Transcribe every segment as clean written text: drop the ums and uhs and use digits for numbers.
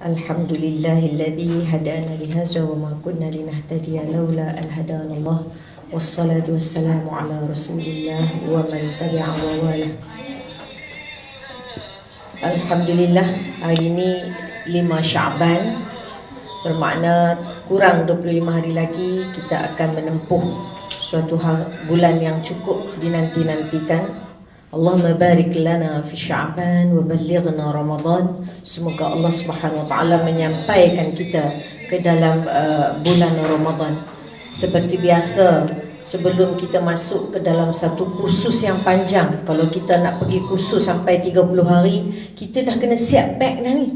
Alhamdulillahilladzi hadana lihadza wa ma kunna linahtadiya laula an hadana Allah. Wassalatu wassalamu ala Rasulillah wa man tabi'a wa wala. Alhamdulillah, hari ini 5 Sya'ban, bermakna kurang 25 hari lagi kita akan menempuh suatu bulan yang cukup dinanti-nantikan. Allahumma barik lana fi Sya'ban wa ballighna Ramadan. Semoga Allah Subhanahu wa taala menyampaikan kita ke dalam bulan Ramadan. Seperti biasa, sebelum kita masuk ke dalam satu kursus yang panjang, kalau kita nak pergi kursus sampai 30 hari, kita dah kena siap beg dah ni.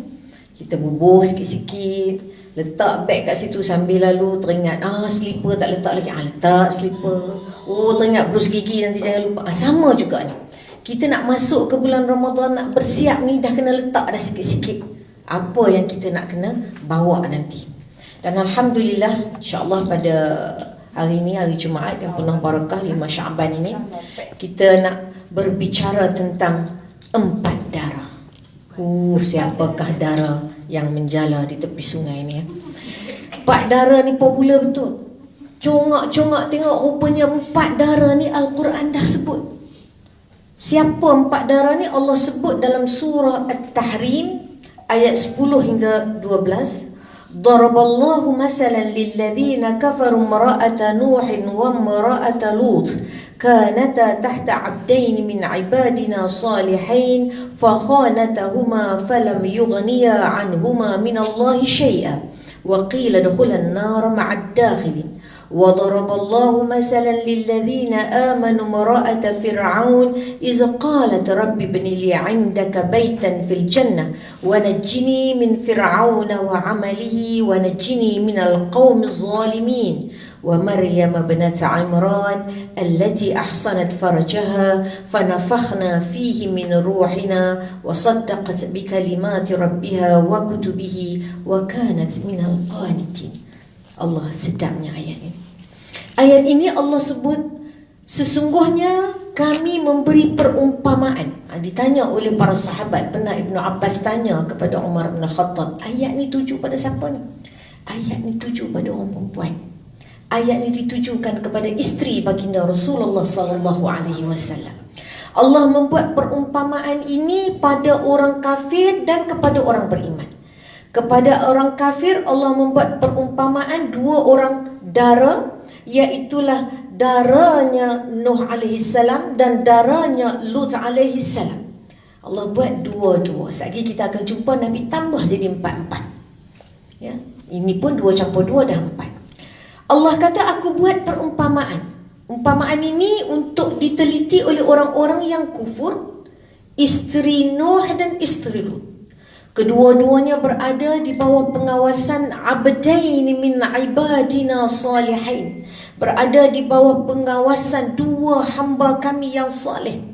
Kita bubuh sikit-sikit, letak beg kat situ sambil lalu teringat, slipper tak letak lagi, letak slipper. Teringat brus gigi nanti jangan lupa. Sama juga ni. Kita nak masuk ke bulan Ramadan, nak bersiap ni, dah kena letak dah sikit-sikit apa yang kita nak kena bawa nanti. Dan Alhamdulillah, insyaAllah pada hari ini, hari Jumaat yang penuh barakah 5 Sya'ban ini, kita nak berbicara tentang 4 darah. Siapakah darah yang menjala di tepi sungai ni? 4 darah ni popular betul. Congak-congak tengok, rupanya 4 darah ni Al-Quran dah sebut. Siapa 4 darah ni? Allah sebut dalam surah At-Tahrim ayat 10 hingga 12. Daraballahu masalan lilladzina kafaru imra'ata Nuhin wa imra'ata Lut kanata tahta 'abdayn min 'ibadina salihain fakhanatahuma falam yughniya 'anhuma min Allahi shay'a wa qila adkhulan nar ma'ad dakhilin. وضرب الله مثلا للذين آمنوا امرأة فرعون إذ قالت رب ابن لي عندك بيتا في الجنة ونجني من فرعون وعمله ونجني من القوم الظالمين ومريم ابنة عمران التي أحصنت فرجها فنفخنا فيه من روحنا وصدقت بكلمات ربها وكتبه وكانت من القانتين. Allah, sedapnya ayat ini. Ayat ini Allah sebut, sesungguhnya kami memberi perumpamaan. Ditanya oleh para sahabat, pernah Ibnu Abbas tanya kepada Umar bin Khattab, ayat ni tuju pada siapa ni? Ayat ni tuju pada orang perempuan. Ayat ni ditujukan kepada isteri baginda Rasulullah sallallahu alaihi wasallam. Allah membuat perumpamaan ini pada orang kafir dan kepada orang beriman. Kepada orang kafir, Allah membuat perumpamaan 2 orang dara, iaitulah daranya Nuh alaihi salam dan daranya Lut alaihi salam. Allah buat 2-2. Sekali kita akan jumpa Nabi tambah jadi 4-4. Ya, ini pun 2 campur 2 dah 4. Allah kata, aku buat perumpamaan. Umpamaan ini untuk diteliti oleh orang-orang yang kufur, isteri Nuh dan isteri Lut. Kedua-duanya berada di bawah pengawasan abdain min ibadina salihin. Berada di bawah pengawasan 2 hamba kami yang saleh.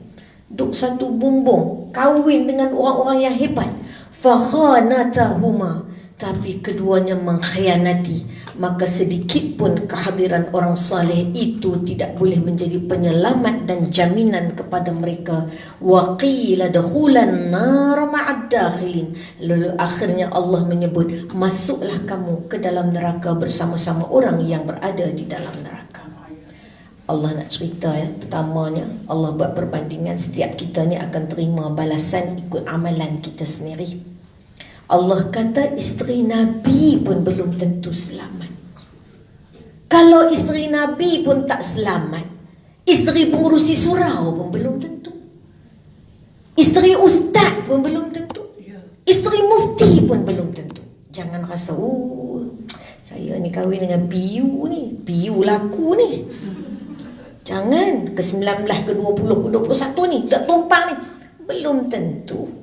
Duk satu bumbung, kahwin dengan orang-orang yang hebat. Fakhanatahuma, tapi keduanya mengkhianati. Maka sedikit pun kehadiran orang saleh itu tidak boleh menjadi penyelamat dan jaminan kepada mereka. Wa qila dakhulan nar ma'ad dakhilin. Lalu akhirnya Allah menyebut, masuklah kamu ke dalam neraka bersama-sama orang yang berada di dalam neraka. Allah nak cerita, pertamanya Allah buat perbandingan, setiap kita ni akan terima balasan ikut amalan kita sendiri. Allah kata isteri Nabi pun belum tentu selamat. Kalau isteri Nabi pun tak selamat, isteri pengurusi surau pun belum tentu. Isteri ustaz pun belum tentu. Isteri mufti pun belum tentu. Jangan rasa, saya ni kahwin dengan biu ni, biu laku ni. Jangan, ke-19, ke-20, ke-21 ni, tak tumpang ni. Belum tentu.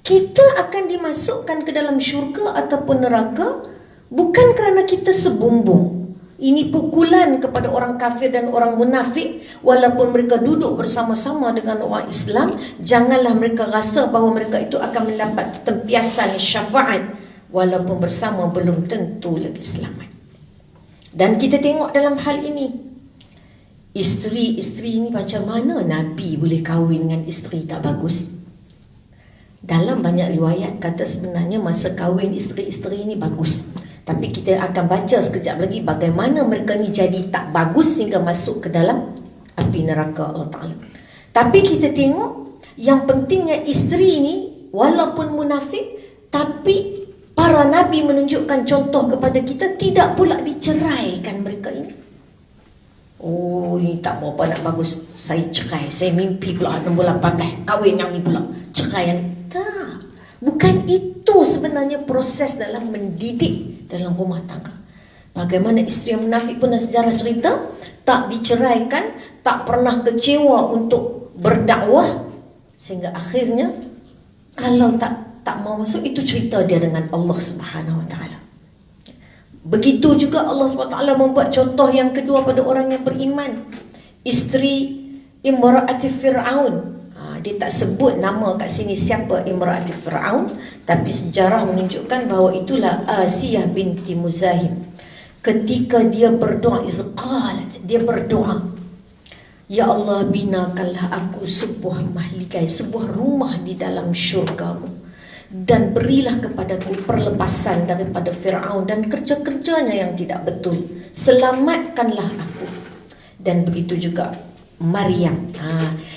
Kita akan dimasukkan ke dalam syurga ataupun neraka bukan kerana kita sebumbung. Ini pukulan kepada orang kafir dan orang munafik. Walaupun mereka duduk bersama-sama dengan orang Islam, janganlah mereka rasa bahawa mereka itu akan mendapat tempiasan syafaat. Walaupun bersama belum tentu lagi selamat. Dan kita tengok dalam hal ini, isteri-isteri ini macam mana Nabi boleh kahwin dengan isteri tak bagus? Dalam banyak riwayat kata sebenarnya masa kahwin isteri-isteri ini bagus. Tapi kita akan baca sekejap lagi bagaimana mereka ni jadi tak bagus sehingga masuk ke dalam api neraka Allah Ta'ala. Tapi kita tengok yang pentingnya isteri ni walaupun munafik, tapi para Nabi menunjukkan contoh kepada kita tidak pula diceraikan mereka ini. Oh, ini tak berapa nak bagus, saya cerai, saya mimpi pula 6 bulan pandai kahwin yang ni pula, cerai yang ni. Tak, bukan itu sebenarnya proses dalam mendidik dalam rumah tangga. Bagaimana isteri yang munafik pun sejarah cerita, tak diceraikan, tak pernah kecewa untuk berdakwah, sehingga akhirnya kalau tak mau masuk, itu cerita dia dengan Allah Subhanahu Wa Taala. Begitu juga Allah Subhanahu Wa Taala membuat contoh yang kedua pada orang yang beriman, isteri Imra'ati Fir'aun. Dia tak sebut nama kat sini siapa Imra'ati Fir'aun, tapi sejarah menunjukkan bahawa itulah Asiyah binti Muzahim. Ketika dia berdoa, izqalat, dia berdoa, ya Allah, binakanlah aku sebuah mahligai, sebuah rumah di dalam syurgamu, dan berilah kepadaku perlepasan daripada Fir'aun dan kerja-kerjanya yang tidak betul, selamatkanlah aku. Dan begitu juga Maryam.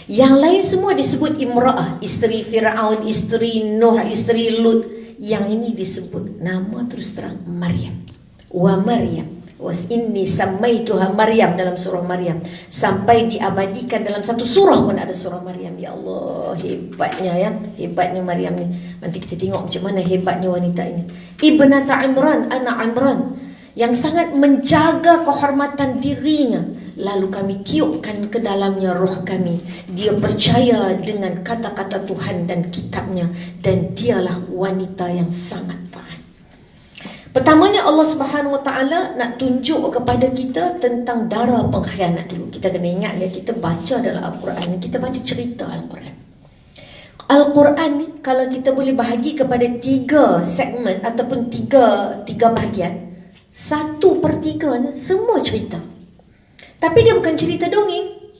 Yang lain semua disebut Imra'ah, isteri Fir'aun, isteri Nuh, isteri Lut. Yang ini disebut nama terus terang Maryam. Wa Maryam was inni samaituha Maryam dalam surah Maryam, sampai diabadikan dalam satu surah pun ada surah Maryam. Ya Allah, hebatnya ya, hebatnya Maryam ni. Nanti kita tengok macam mana hebatnya wanita ini. Ibnata Imran, anak Imran, yang sangat menjaga kehormatan dirinya, lalu kami tiupkan ke dalamnya roh kami. Dia percaya dengan kata-kata Tuhan dan kitabnya, dan dialah wanita yang sangat taat. Pertamanya Allah Subhanahu Wa Taala nak tunjuk kepada kita tentang dara pengkhianat dulu. Kita kena ingat ya, kita baca dalam Al-Quran, kita baca cerita Al-Quran. Al-Quran ni kalau kita boleh bahagi kepada 3 segmen ataupun 3 bahagian, 1/3 semua cerita. Tapi dia bukan cerita dongeng,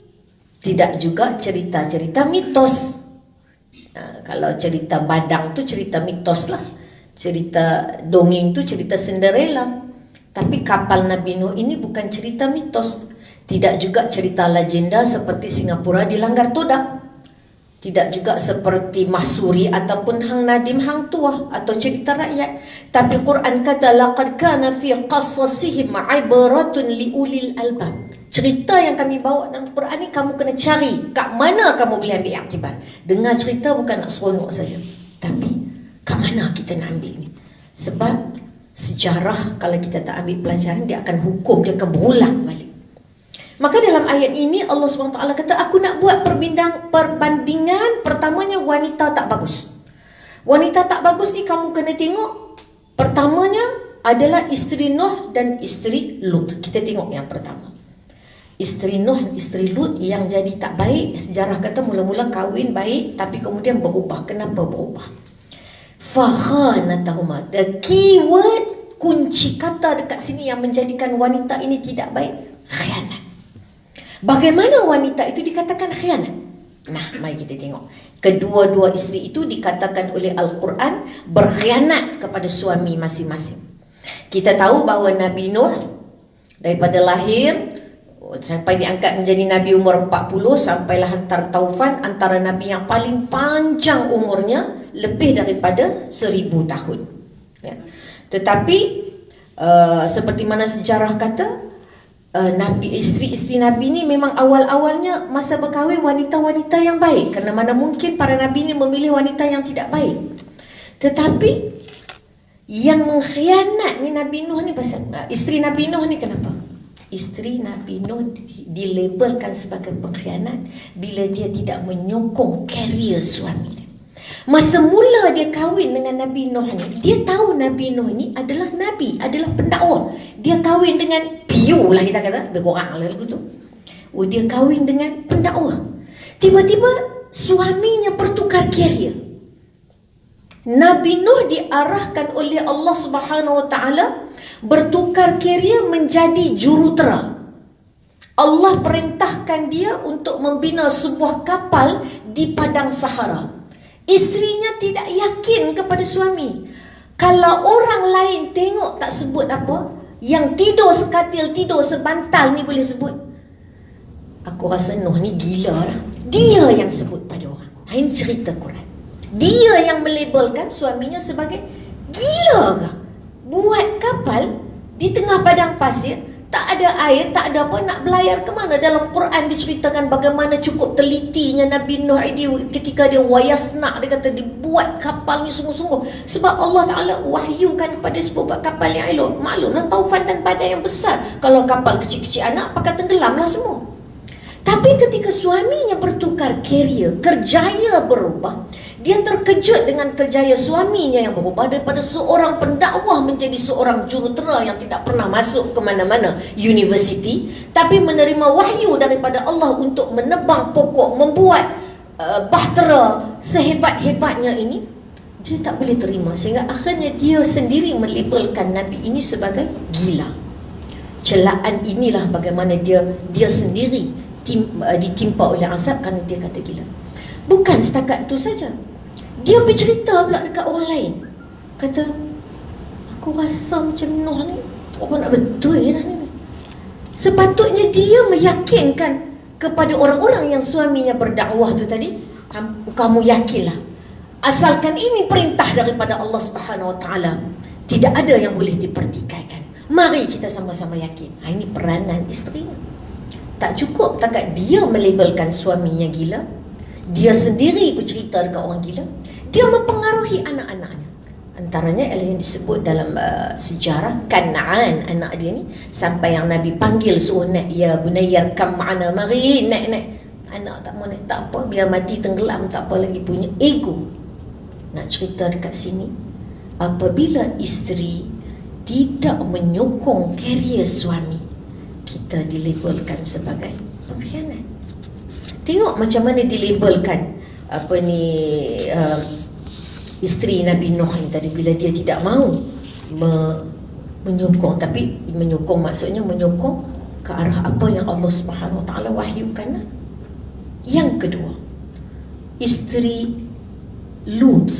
tidak juga cerita-cerita mitos. Kalau cerita badang tu cerita mitos lah, cerita dongeng tu cerita Cinderella. Tapi kapal Nabi Nuh ini bukan cerita mitos, tidak juga cerita legenda seperti Singapura dilanggar todak, tidak juga seperti Mahsuri ataupun Hang Nadim Hang Tuah atau cerita rakyat. Tapi Quran kata laqad kana fi qasasihim ibratun liulil albab. Cerita yang kami bawa dalam Quran ni kamu kena cari kat mana kamu boleh ambil iktibar. Dengar cerita bukan nak seronok saja, tapi kat mana kita nak ambil ni. Sebab sejarah kalau kita tak ambil pelajaran, dia akan hukum, dia akan berulang balik. Maka dalam ayat ini Allah SWT kata, aku nak buat perbandingan. Pertamanya wanita tak bagus. Wanita tak bagus ni kamu kena tengok. Pertamanya adalah isteri Nuh dan isteri Lut. Kita tengok yang pertama, isteri Nuh dan isteri Lut yang jadi tak baik. Sejarah kata mula-mula kahwin baik, tapi kemudian berubah. Kenapa berubah? Fakhanatahuma. The keyword, kunci kata dekat sini yang menjadikan wanita ini tidak baik, khianat. Bagaimana wanita itu dikatakan khianat? Nah, mari kita tengok. Kedua-dua isteri itu dikatakan oleh Al-Quran berkhianat kepada suami masing-masing. Kita tahu bahawa Nabi Nuh daripada lahir sampai diangkat menjadi Nabi umur 40, sampailah hantar taufan, antara Nabi yang paling panjang umurnya, lebih daripada 1000 tahun ya. Tetapi seperti mana sejarah kata, Nabi, isteri-isteri Nabi ni memang awal-awalnya masa berkahwin wanita-wanita yang baik, kerana mana mungkin para Nabi ni memilih wanita yang tidak baik. Tetapi yang mengkhianat ni Nabi Nuh ni pasal isteri Nabi Nuh ni. Kenapa isteri Nabi Nuh dilabelkan sebagai pengkhianat? Bila dia tidak menyokong karier suami dia. Masa mula dia kahwin dengan Nabi Nuh ni, dia tahu Nabi Nuh ni adalah Nabi, adalah pendakwah. Dia kahwin dengan piu lah, kita kata, berkorang lah lagu tu. Dia kahwin dengan pendakwah. Tiba-tiba suaminya bertukar karier. Nabi Nuh diarahkan oleh Allah Subhanahu Wa Taala bertukar karier menjadi jurutera. Allah perintahkan dia untuk membina sebuah kapal di padang Sahara. Isterinya tidak yakin kepada suami. Kalau orang lain tengok tak sebut apa, yang tidur sekatil, tidur sebantal ni boleh sebut. Aku rasa Nuh ni gila lah. Dia yang sebut pada orang. Ini cerita Quran. Dia yang melabelkan suaminya sebagai gila ke? Buat kapal di tengah padang pasir, tak ada air, tak ada apa, nak belayar ke mana? Dalam Quran diceritakan bagaimana cukup telitinya Nabi Nuh ini ketika dia wayasna, dia kata dibuat kapal ni sungguh-sungguh sebab Allah Ta'ala wahyukan kepada sebuah kapal yang elok. Maklumlah taufan dan badai yang besar. Kalau kapal kecil-kecil anak pakai tenggelamlah semua. Tapi ketika suaminya bertukar kerjaya, kerjaya berubah, dia terkejut dengan kerjaya suaminya yang berubah daripada seorang pendakwah menjadi seorang jurutera yang tidak pernah masuk ke mana-mana universiti, tapi menerima wahyu daripada Allah untuk menebang pokok, membuat bahtera sehebat-hebatnya ini. Dia tak boleh terima, sehingga akhirnya dia sendiri melabelkan Nabi ini sebagai gila. Celaan inilah bagaimana dia sendiri ditimpa oleh azab kerana dia kata gila. Bukan setakat itu saja, dia bercerita pula dekat orang lain. Kata, aku rasa macam Nuh ni apa nak betul dah ni. Sepatutnya dia meyakinkan kepada orang-orang yang suaminya berdakwah tu tadi, kamu yakinlah, asalkan ini perintah daripada Allah Subhanahu Wa Taala, tidak ada yang boleh dipertikaikan. Mari kita sama-sama yakin. Ini peranan isterinya. Tak cukup takat dia melabelkan suaminya gila, dia sendiri bercerita dekat orang gila, dia mempengaruhi anak-anaknya. Antaranya ialah yang disebut dalam sejarah Kan'an, anak dia ni, sampai yang Nabi panggil suruh naik, ya bunayyar kam ma'ana, mari naik. Anak tak mau naik, tak apa, biar mati tenggelam, tak apa lagi, punya ego. Nak cerita dekat sini, apabila isteri tidak menyokong karier suami, kita dilabelkan sebagai pengkhianat. Tengok macam mana dilabelkan isteri Nabi Nuh ni tadi, bila dia tidak mahu menyokong, tapi menyokong maksudnya menyokong ke arah apa yang Allah Subhanahu Wa Taala wahyukan. Yang kedua, isteri Lut,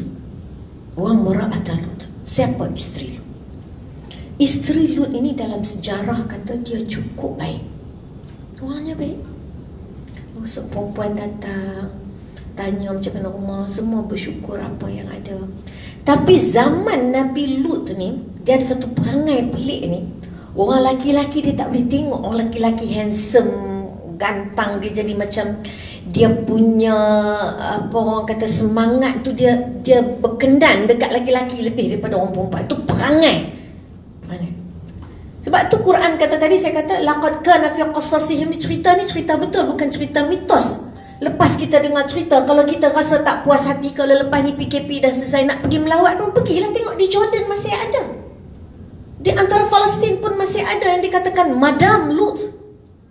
wa mar'at Lut. Siapa isteri Lut? Isteri Lut ini dalam sejarah kata dia cukup baik. Orangnya baik. Perempuan datang, tanya macam mana rumah, semua bersyukur apa yang ada. Tapi zaman Nabi Lut ni, dia ada satu perangai pelik ni. Orang laki-laki dia tak boleh tengok orang laki-laki handsome, gantang, dia jadi macam dia punya apa orang kata semangat tu, dia berkendan dekat laki-laki lebih daripada orang perempuan. Itu perangai. Sebab tu Quran kata tadi, saya kata laqad kana fi qasasihim, cerita ni cerita betul, bukan cerita mitos. Lepas kita dengar cerita, kalau kita rasa tak puas hati, kalau lepas ni PKP dah selesai nak pergi melawat pun, pergilah tengok di Jordan masih ada. Di antara Palestin pun masih ada yang dikatakan Madam Lut.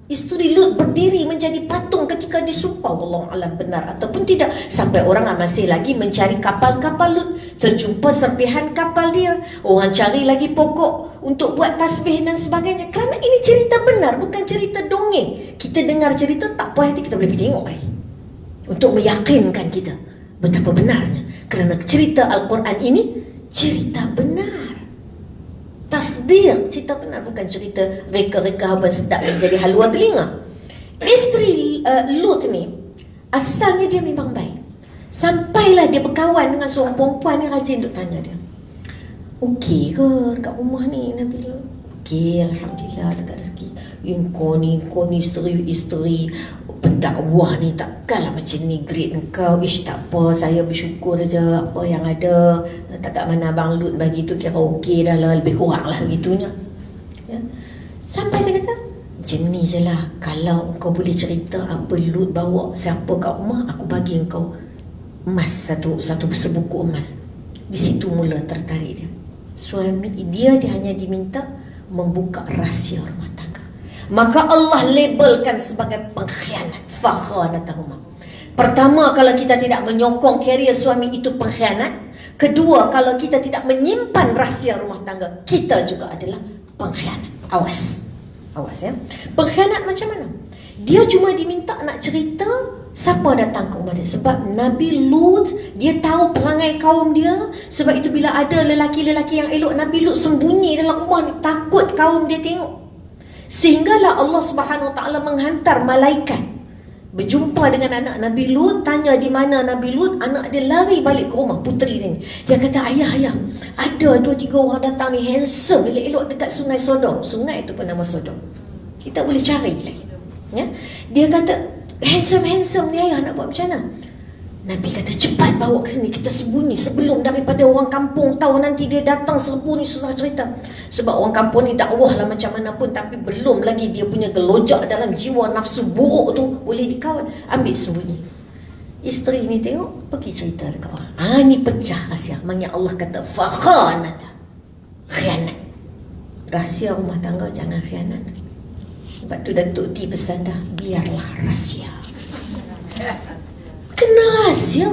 Isteri Lut berdiri menjadi patung ketika disumpah, wallahu alam benar ataupun tidak. Sampai orang masih lagi mencari kapal-kapal Lut, terjumpa serpihan kapal dia, orang cari lagi pokok untuk buat tasbih dan sebagainya. Kerana ini cerita benar, bukan cerita dongeng. Kita dengar cerita tak puas hati, kita boleh pergi tengok lagi untuk meyakinkan kita betapa benarnya. Kerana cerita Al-Quran ini cerita benar, tasdir, cerita benar, bukan cerita reka-reka haban sedap yang jadi halwa telinga. Isteri Lut ni asalnya dia memang baik. Sampailah dia berkawan dengan seorang perempuan yang rajin duk tanya dia, okey ke dekat rumah ni Nabi Lut? Okey, Alhamdulillah, dekat rezeki. Kau ni isteri pendakwah ni, takkanlah macam ni grade engkau. Tak apa, saya bersyukur aja apa yang ada. Tak mana Abang Lut bagi tu kira okey dah lah, lebih kurang lah begitunya ya. Sampai dia kata macam ni je lah, kalau kau boleh cerita apa Lut bawa siapa kat rumah, aku bagi engkau emas, satu sebuku emas. Di situ mula tertarik dia. Suami dia hanya diminta membuka rahsia rumah tangga, maka Allah labelkan sebagai pengkhianat. Fakhanatahuma. Pertama, kalau kita tidak menyokong karier suami, itu pengkhianat. Kedua, kalau kita tidak menyimpan rahsia rumah tangga, kita juga adalah pengkhianat. Awas ya. Pengkhianat macam mana? Dia cuma diminta nak cerita Siapa datang ke rumah dia? Sebab Nabi Lut, dia tahu perangai kaum dia. Sebab itu bila ada lelaki-lelaki yang elok, Nabi Lut sembunyi dalam rumah ni, takut kaum dia tengok. Sehinggalah Allah Subhanahu Wa Taala menghantar malaikat berjumpa dengan anak Nabi Lut, tanya di mana Nabi Lut. Anak dia lari balik ke rumah, puteri dia ni. Dia kata, ayah, ada 2-3 orang datang ni, handsome, elok-elok dekat sungai Sodom. Sungai itu pun nama Sodom. Kita boleh cari lagi. Ya? Dia kata, handsome ni ayah, nak buat macam mana? Nabi kata, cepat bawa ke sini, kita sembunyi sebelum daripada orang kampung tahu. Nanti dia datang serbu ni susah cerita. Sebab orang kampung ni dakwah lah macam mana pun, tapi belum lagi dia punya gelojak dalam jiwa nafsu buruk tu boleh dikawal. Ambil sembunyi. Isteri ni tengok, pergi cerita dekat orang. Ni pecah rahsia. Maknanya Allah kata fakhanata, khianat. Rahsia rumah tangga jangan khianat. Sebab tu Datuk T pesan dah, biarlah rahsia. Kena rahsia.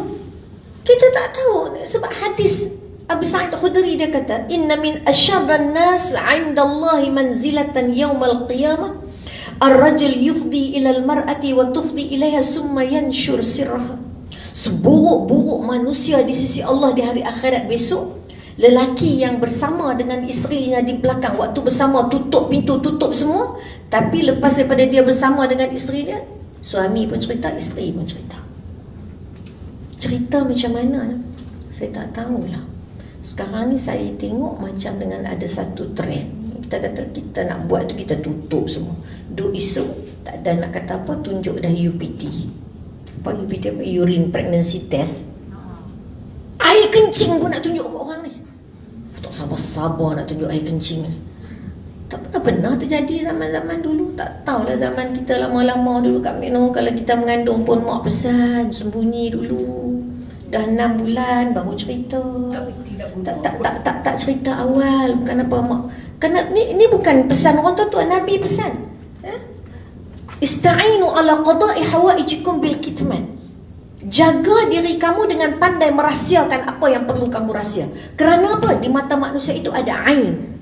Kita tak tahu. Sebab hadis Abu Sa'id Al-Khudri dia kata, inna min asyarran nas 'inda Allah manzilatan yaumal qiyamah ar-rajul yufdi ila al-mar'ati wa tufdi ilaiha summa yanshur sirraha. Seburuk-buruk manusia di sisi Allah di hari akhirat besok, lelaki yang bersama dengan isterinya di belakang, waktu bersama tutup pintu, tutup semua, tapi lepas daripada dia bersama dengan isteri dia, suami pun cerita, isteri pun cerita. Cerita macam mana? Saya tak tahulah. Sekarang ni saya tengok macam dengan ada satu trend. Kita kata kita nak buat tu, kita tutup semua. Duk isu, tak ada nak kata apa, tunjuk dah UPT. Apa UPT? Apa? Urine Pregnancy Test. Air kencing pun nak tunjuk ke orang ni. Tak sabar-sabar nak tunjuk air kencing ni. Tak pernah terjadi zaman-zaman dulu. Tak tahulah zaman kita lama-lama dulu kat Mekno, kalau kita mengandung pun mak pesan sembunyi dulu. Dah 6 bulan baru cerita. Tak cerita awal. Bukan apa mak. Kerana ni bukan pesan orang tua, Nabi pesan. Ista'inu ala qada'i hawaijikum bil kitman. Jaga diri kamu dengan pandai merahsiakan apa yang perlu kamu rahsia. Kerana apa? Di mata manusia itu ada ain.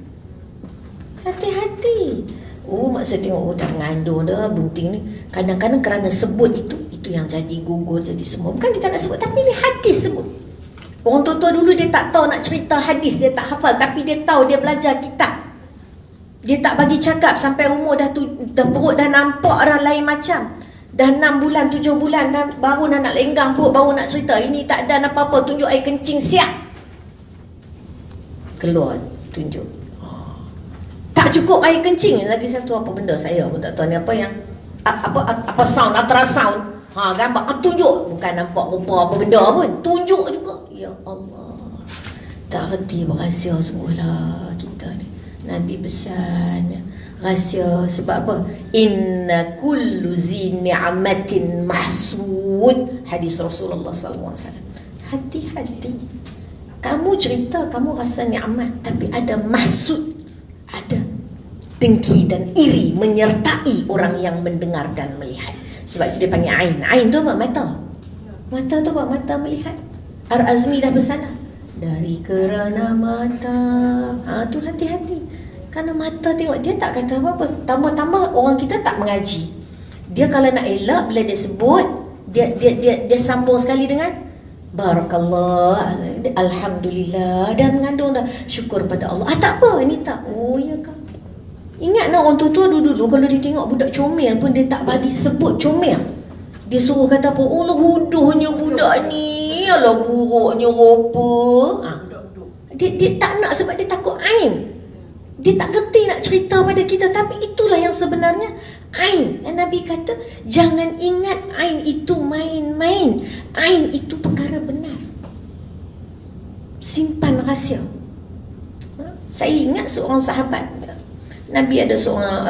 Hati-hati. Maksud tengok dah mengandung dah, bunting ni. Kadang-kadang kerana sebut itu yang jadi gugur, jadi semua. Bukan kita nak sebut, tapi ni hadis sebut. Orang tua-tua dulu dia tak tahu nak cerita hadis, dia tak hafal, tapi dia tahu, dia belajar kitab. Dia tak bagi cakap sampai umur dah perut dah nampak orang lain macam. Dah 6 bulan, 7 bulan dan baru nak lenggang perut, baru nak cerita. Ini tak ada apa-apa, tunjuk air kencing, siap. Keluar, tunjuk. Tak cukup air kencing, lagi satu apa benda saya pun tak tahu ni apa yang apa sound, ultrasound. Gambar tunjuk, bukan nampak rupa apa benda pun, tunjuk juga. Ya Allah, tak reti berahsia semualah kita ni. Nabi pesan rahsia. Sebab apa? Inna kullu zi ni'matin mahsud. Hadis Rasulullah SAW. Hati-hati. Kamu cerita, kamu rasa nikmat, tapi ada mahsud, ada dengki dan iri menyertai orang yang mendengar dan melihat. Sebab itu dia panggil ain. Ain tu apa? Mata. Mata tu apa? Mata melihat. Ar-Azmi dah bersana. Dari kerana mata. Tu hati-hati. Kerana mata tengok, dia tak kata apa-apa. Tambah-tambah orang kita tak mengaji. Dia kalau nak elak, bila dia sebut, dia sambung sekali dengan Barakallah, Alhamdulillah, dah mengandung dah, syukur pada Allah. Tak apa, ini tak. Oh ya kah? Ingat nak orang tua-tua dulu kalau dia tengok budak comel pun dia tak bagi sebut comel. Dia suruh kata apa? Allah bodohnya budak ni, Allah buruknya rupa. Dia tak nak sebab dia takut ain. Dia tak gerti nak cerita pada kita, tapi itulah yang sebenarnya ain. Dan Nabi kata, jangan ingat ain itu main-main. Ain itu perkara benar. Simpan rahsia. Saya ingat seorang sahabat. Nabi ada seorang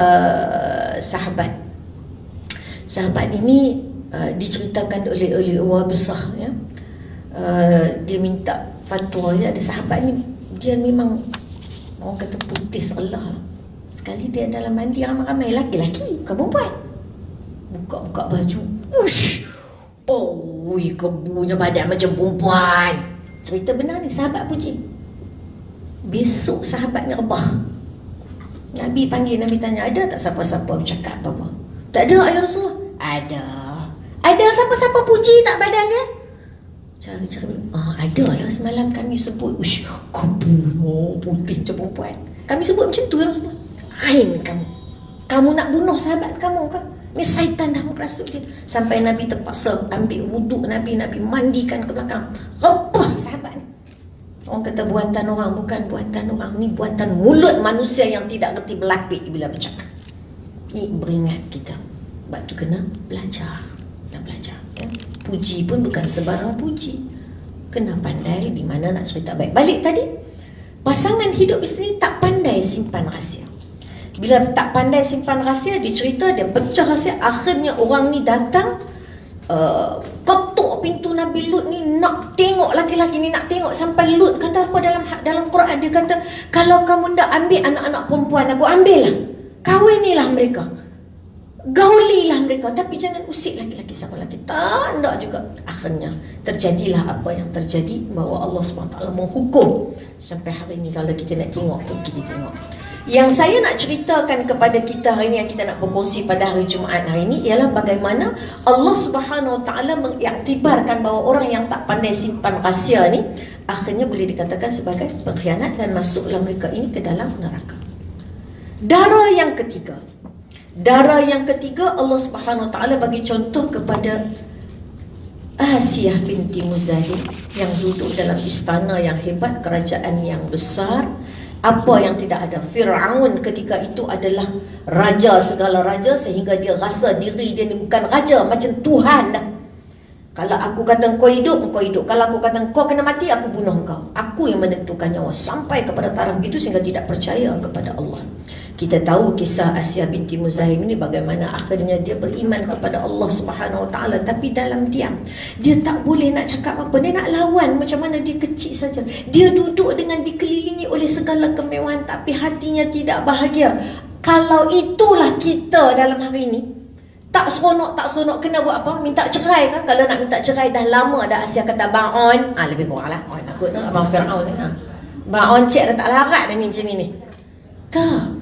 sahabat. Sahabat ini diceritakan oleh Wabisah, ya. Dia minta fatwa, ya. Ada sahabat ni, dia memang orang kata putih Allah. Sekali dia dalam mandi, ramai-ramai laki-laki, bukan perempuan. Buka-buka baju. Ush! Oh, kebunya badan macam perempuan. Cerita benar ni, sahabat puji. Besok sahabat ni rebah. Nabi panggil, Nabi tanya, ada tak siapa-siapa bercakap apa-apa? Tak ada, ya Rasulullah. Ada. Ada siapa-siapa puji tak badan dia? Cara-cara ada lah semalam kami sebut, ush, kebunuh putih macam perempuan. Kami sebut macam tu lah semua. Ain kamu nak bunuh sahabat kamu kan? Ni syaitan dah merasuk dia. Sampai Nabi terpaksa ambil wuduk Nabi mandikan ke belakang. Repah sahabat ni. Orang kata buatan orang, bukan buatan orang. Ni buatan mulut manusia yang tidak reti berlapik bila bercakap. Ini beringat kita. Sebab tu kena belajar. Ya. Puji pun bukan sebarang puji. Kena pandai di mana nak cerita baik. Balik tadi, pasangan hidup isteri tak pandai simpan rahsia. Bila tak pandai simpan rahsia, dia cerita, dia pecah rahsia. Akhirnya orang ni datang, ketuk pintu Nabi Lut ni, nak tengok laki-laki ni, nak tengok. Sampai Lut kata apa dalam Quran, dia kata, kalau kamu nak ambil anak-anak perempuan aku, ambil lah, kahwinilah mereka, gaulilah mereka, tapi jangan usik laki-laki sama lagi. Tak juga. Akhirnya terjadilah apa yang terjadi, bahawa Allah SWT menghukum. Sampai hari ini kalau kita nak tengok pun kita tengok. Yang saya nak ceritakan kepada kita hari ini, yang kita nak berkongsi pada hari Jumaat hari ini, ialah bagaimana Allah Subhanahu Wa Taala mengiktibarkan bahawa orang yang tak pandai simpan rahsia ni akhirnya boleh dikatakan sebagai pengkhianat dan masuklah mereka ini ke dalam neraka. Dara yang ketiga Allah Subhanahu Wa Taala bagi contoh kepada Asiyah binti Muzahim yang duduk dalam istana yang hebat, kerajaan yang besar. Apa yang tidak ada? Fir'aun ketika itu adalah raja segala raja, sehingga dia rasa diri dia ni bukan raja, macam Tuhan dah. Kalau aku kata kau hidup, kau hidup. Kalau aku kata kau kena mati, aku bunuh kau. Aku yang menentukan nyawa. Sampai kepada taraf itu sehingga tidak percaya kepada Allah. Kita tahu kisah Asiyah binti Muzahim ini, bagaimana akhirnya dia beriman kepada Allah Subhanahu Wa Taala, tapi dalam diam. Dia tak boleh nak cakap apa. Dia nak lawan macam mana, dia kecil saja. Dia duduk dengan dikelilingi oleh segala kemewahan, tapi hatinya tidak bahagia. Kalau itulah kita dalam hari ini, tak seronok, kena buat apa? Minta cerai kan? Kalau nak minta cerai, dah lama dah Asiyah kata ba'on. Lebih kurang lah. Takut nak abang Fir'aun ni. Ba'on cik dah tak larat dah ni macam ni. Tak.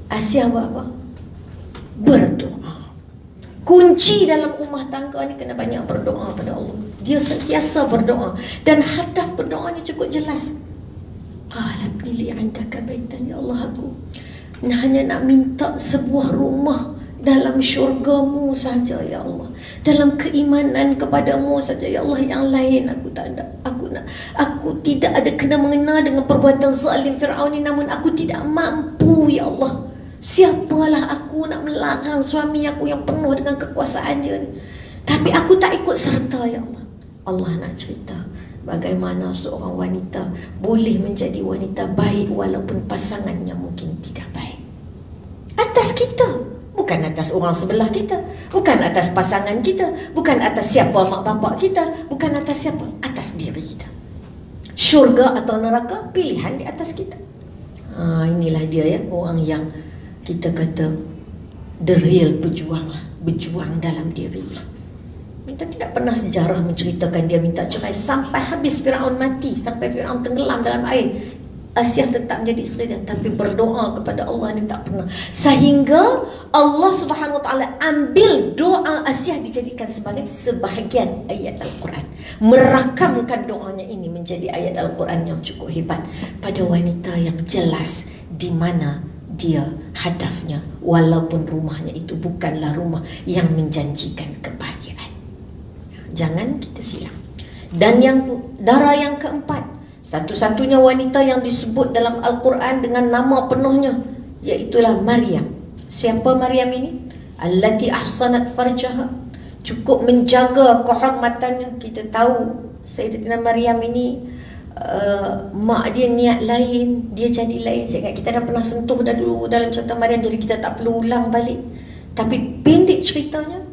Asiyah buat apa? Berdoa. Kunci dalam rumah tangga ni kena banyak berdoa pada Allah. Dia sentiasa berdoa. Dan hadaf berdoanya cukup jelas. Qala ibni li 'indaka baitan, ya Allah, aku hanya nak minta sebuah rumah dalam syurgamu saja ya Allah, dalam keimanan kepadamu saja ya Allah. Yang lain aku tak ada. Aku tidak ada kena mengena dengan perbuatan zalim Fir'aun ni, namun aku tidak mampu ya Allah. Siapalah aku nak melarang suami aku yang penuh dengan kekuasaan dia ni, tapi aku tak ikut serta ya Allah. Allah nak cerita bagaimana seorang wanita boleh menjadi wanita baik walaupun pasangannya mungkin tidak baik. Atas kita, bukan atas orang sebelah kita, bukan atas pasangan kita, bukan atas siapa mak bapak kita, bukan atas siapa, atas diri kita. Syurga atau neraka, pilihan di atas kita. Inilah dia ya, orang yang kita kata the real pejuang lah, berjuang dalam diri lah. Kita tidak pernah sejarah menceritakan dia minta cerai sampai habis Fir'aun mati, sampai Fir'aun tenggelam dalam air. Asiyah tetap menjadi isteri dia, tapi berdoa kepada Allah ni tak pernah. Sehingga Allah Subhanahu Wa Taala ambil doa Asiyah dijadikan sebagai sebahagian ayat Al-Quran, merakamkan doanya ini menjadi ayat Al-Quran yang cukup hebat pada wanita yang jelas di mana dia hadafnya, walaupun rumahnya itu bukanlah rumah yang menjanjikan kebahagiaan. Jangan kita silap. Dan dara yang keempat, satu-satunya wanita yang disebut dalam Al-Quran dengan nama penuhnya, iaitulah Maryam. Siapa Maryam ini? Allati ahsanat farjaha, cukup menjaga kehormatannya. Kita tahu Sayyidatina Maryam ini mak dia niat lain, dia jadi lain. Saya ingat kita dah pernah sentuh dah dulu dalam cerita Maryam, jadi kita tak perlu ulang balik. Tapi pendek ceritanya,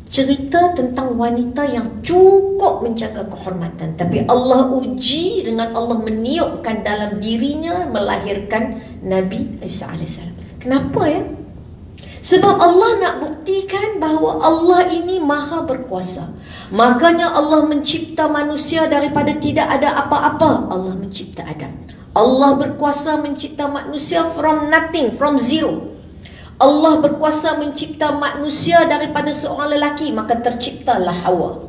cerita tentang wanita yang cukup menjaga kehormatan, tapi Allah uji dengan Allah meniupkan dalam dirinya melahirkan Nabi Isa AS. Kenapa ya? Sebab Allah nak buktikan bahawa Allah ini maha berkuasa. Makanya Allah mencipta manusia daripada tidak ada apa-apa. Allah mencipta Adam. Allah berkuasa mencipta manusia from nothing, from zero. Allah berkuasa mencipta manusia daripada seorang lelaki, maka terciptalah Hawa.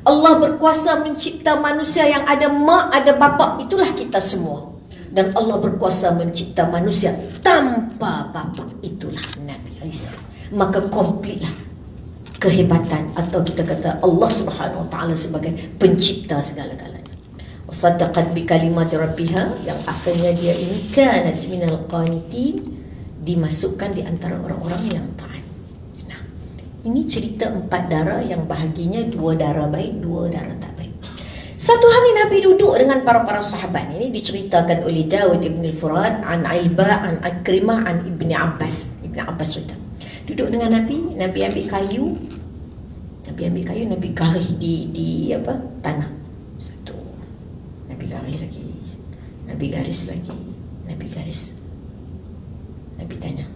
Allah berkuasa mencipta manusia yang ada mak, ada bapa, itulah kita semua. Dan Allah berkuasa mencipta manusia tanpa bapa, itulah Nabi Isa. Maka komplitlah kehebatan, atau kita kata Allah Subhanahu Wa Taala sebagai pencipta segala-galanya. Wasaddaqat bi kalimati rabbiha, yang akhirnya dia ini kanat minal qanitin, dimasukkan di antara orang-orang yang taat. Ini cerita 4 darah yang bahaginya 2 darah baik, 2 darah tak baik. Satu hari Nabi duduk dengan para sahabat. Ini diceritakan oleh Dawud ibn al-Furat, an Ailba, an Akrimah, an Ibni Abbas. Ibn Abbas cerita. Duduk dengan Nabi, Nabi ambil kayu. Nabi garis di tanah. Satu. Nabi garis lagi. Nabi garis lagi. Nabi garis. Nabi tanya,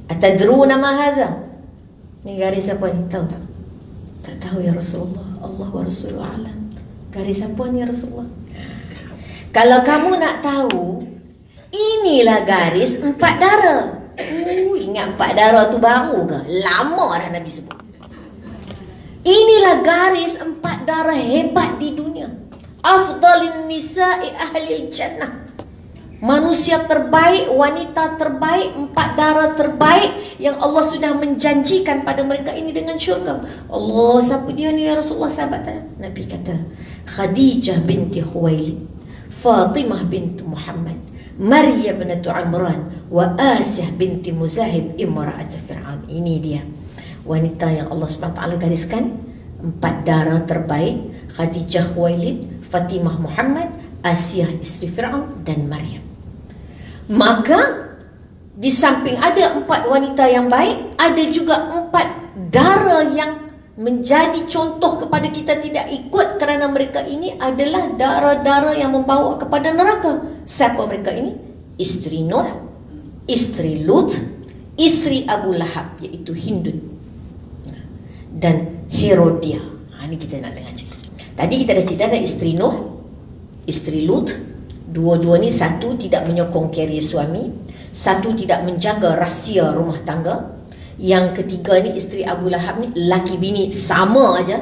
"Atadruna ma haza?" Ni garis apa ni? Tahu tak? Tak tahu ya Rasulullah. Allah wa Rasuluhu a'lam. Garis apa ni ya Rasulullah? Kalau kamu nak tahu, inilah garis 4 darah. Ingat 4 darah tu baru ke? Lama dah Nabi sebut. Inilah garis 4 darah hebat di dunia. Afdalin nisa'i ahlil jannah. Manusia terbaik, wanita terbaik, 4 darah terbaik yang Allah sudah menjanjikan pada mereka ini dengan syurga. Allah, siapa dia ni ya Rasulullah? Sahabat tanya. Nabi kata, Khadijah binti Khuwailid, Fatimah binti Muhammad, Maryam binti Imran, wa Asiyah binti Muzahib imra'at Fir'aun. Ini dia wanita yang Allah SWT gariskan 4 darah terbaik: Khadijah Khuwailid, Fatimah Muhammad, Asiyah isteri Fir'aun, dan Maryam. Maka di samping ada 4 wanita yang baik, ada juga 4 darah yang menjadi contoh kepada kita tidak ikut, kerana mereka ini adalah darah-darah yang membawa kepada neraka. Siapa mereka ini? Isteri Nuh, isteri Lut, isteri Abu Lahab, iaitu Hindun, dan Herodia. Ini kita nak dengar cerita. Tadi kita dah cerita ada isteri Nuh, isteri Lut. Dua-dua ni, satu tidak menyokong karier suami, satu tidak menjaga rahsia rumah tangga. Yang ketiga ni isteri Abu Lahab ni laki bini sama aja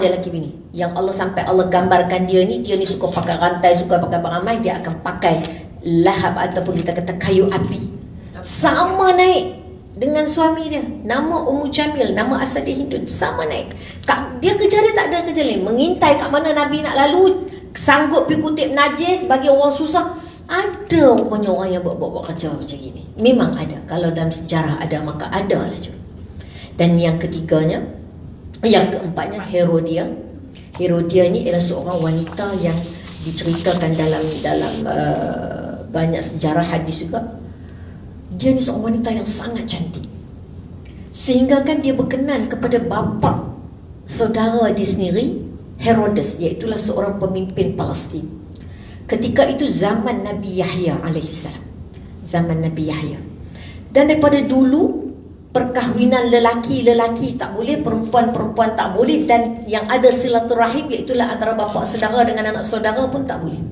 laki bini. Yang Allah sampai Allah gambarkan dia ni suka pakai rantai, suka pakai peramai, dia akan pakai lahab ataupun kita kata kayu api. Sama naik dengan suami dia, nama Ummu Jamil, nama asal dia Hindun, sama naik. Dia kerja dia tak ada kerja lain, mengintai kat mana Nabi nak lalu, sanggup pergi kutip najis bagi orang susah. Ada rupanya orang yang buat kerja macam gini. Memang ada. Kalau dalam sejarah ada, maka ada lah juga. Dan yang ketiganya, yang keempatnya, Herodia. Herodia ni ialah seorang wanita yang diceritakan dalam banyak sejarah hadis juga. Dia ni seorang wanita yang sangat cantik, sehingga kan dia berkenan kepada bapa saudara dia sendiri, Herodes, iaitulah seorang pemimpin Palestin. Ketika itu zaman Nabi Yahya alaihissalam. Zaman Nabi Yahya. Dan daripada dulu, perkahwinan lelaki-lelaki tak boleh, perempuan-perempuan tak boleh, dan yang ada silaturahim, iaitulah antara bapa saudara dengan anak saudara pun tak boleh.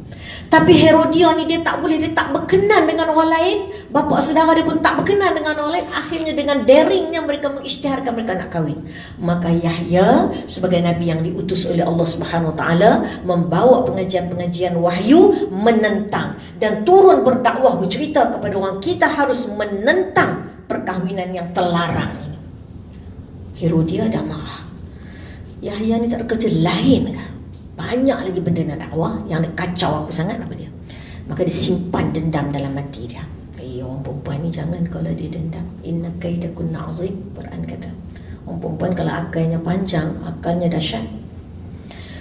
Tapi Herodia ni dia tak boleh, dia tak berkenan dengan orang lain, bapa saudara dia pun tak berkenan dengan orang lain. Akhirnya dengan daringnya mereka mengisytiharkan mereka nak kahwin. Maka Yahya sebagai nabi yang diutus oleh Allah Subhanahu Wa Taala membawa pengajian-pengajian wahyu menentang dan turun berdakwah, bercerita kepada orang, kita harus menentang perkahwinan yang terlarang ini. Herodia dah marah. Yahya ni tak ada kerja lain kah? Banyak lagi benda nak dakwah yang kacau aku sangat apa dia. Maka dia simpan dendam dalam hati dia. Orang perempuan ni jangan kalau dia dendam. Inna kaidakunna azim, Quran kata. Orang perempuan kalau akalnya panjang, akalnya dahsyat.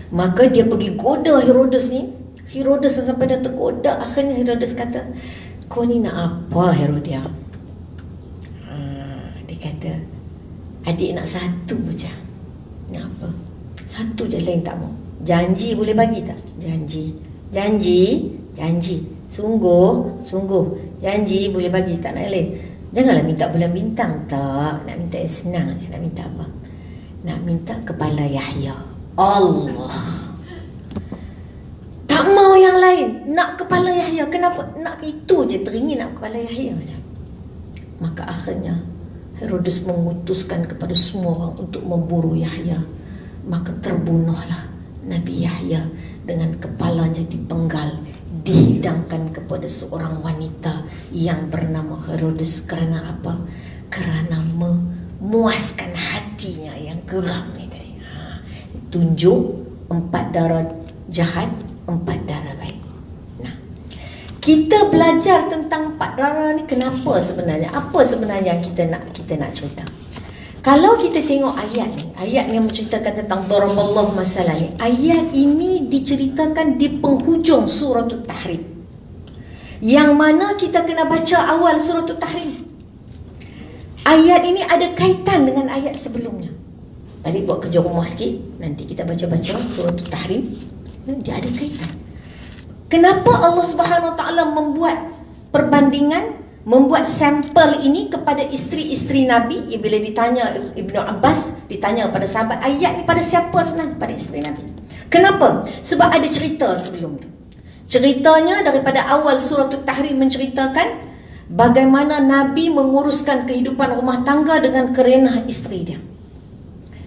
Maka dia pergi goda Herodes ni. Herodes sampai dah tergoda, akhirnya Herodes kata, kau ni nak apa Herodia? Dia kata, adik nak satu je. Nak apa? Satu je, lain tak mau. Janji boleh bagi tak? Janji. Sungguh. Janji boleh bagi tak, nak lain? Janganlah minta bulan bintang, tak. Nak minta yang senang je. Nak minta apa? Nak minta kepala Yahya. Allah. Tak mau yang lain. Nak kepala Yahya. Kenapa? Nak itu je, teringin nak kepala Yahya macam. Maka akhirnya Herodes mengutuskan kepada semua orang untuk memburu Yahya. Maka terbunuhlah Nabi Yahya dengan kepalanya dipenggal, dihidangkan kepada seorang wanita yang bernama Herodes. Kerana apa? Kerana memuaskan hatinya yang geram ni tadi. Tunjuk 4 darah jahat, 4 darah baik. Nah, kita belajar tentang 4 darah ni kenapa sebenarnya? Apa sebenarnya yang kita nak cerita? Kalau kita tengok ayat ni, ayat yang menceritakan tentang daraballahu masalah ni, ayat ini diceritakan di penghujung suratul Tahrim. Yang mana kita kena baca awal suratul Tahrim. Ayat ini ada kaitan dengan ayat sebelumnya. Balik buat kerja rumah sikit, nanti kita baca-baca suratul Tahrim. Dia ada kaitan. Kenapa Allah Subhanahu Wa Taala membuat perbandingan, membuat sampel ini kepada isteri-isteri Nabi? Bila ditanya Ibnu Abbas, ditanya pada sahabat, ayat ni pada siapa sebenarnya? Pada isteri Nabi. Kenapa? Sebab ada cerita sebelum tu. Ceritanya daripada awal suratul Tahrim menceritakan bagaimana Nabi menguruskan kehidupan rumah tangga dengan kerenah isteri dia.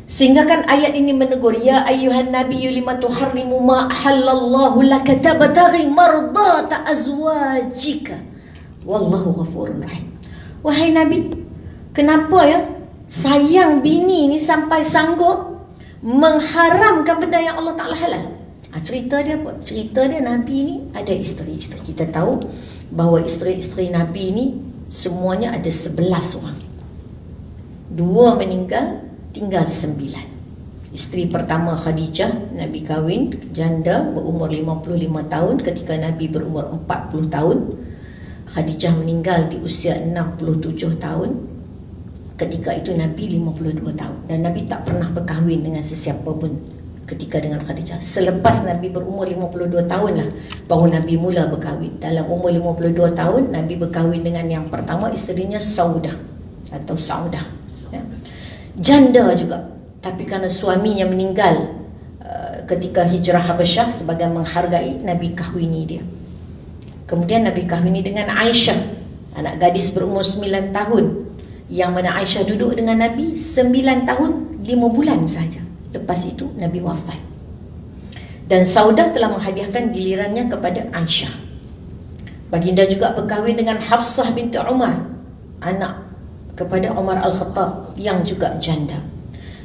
Sehingga kan ayat ini menegur, ya ayyuhan nabiyyu lima tuharrimu ma ahallallahu laka tabtaghi mardata azwajika wallahu ghafurur rahim. Wahai Nabi, kenapa ya sayang bini ni sampai sanggup mengharamkan benda yang Allah Ta'ala halal? Cerita dia apa? Cerita dia Nabi ni ada isteri-isteri. Kita tahu bahawa isteri-isteri Nabi ni semuanya ada 11 orang. 2 meninggal, tinggal 9. Isteri pertama Khadijah, Nabi kahwin janda berumur 55 tahun ketika Nabi berumur 40 tahun. Khadijah meninggal di usia 67 tahun. Ketika itu Nabi 52 tahun. Dan Nabi tak pernah berkahwin dengan sesiapa pun ketika dengan Khadijah. Selepas Nabi berumur 52 tahun lah baru Nabi mula berkahwin. Dalam umur 52 tahun Nabi berkahwin dengan yang pertama, isterinya Saudah atau Saudah, ya. Janda juga, tapi kerana suaminya meninggal ketika hijrah Habasyah, sebagai menghargai, Nabi kahwini dia. Kemudian Nabi kahwini dengan Aisyah, anak gadis berumur 9 tahun, yang mana Aisyah duduk dengan Nabi 9 tahun 5 bulan saja. Lepas itu Nabi wafat. Dan Saudah telah menghadiahkan gilirannya kepada Aisyah. Baginda juga berkahwin dengan Hafsah binti Umar, anak kepada Umar Al-Khattab, yang juga janda.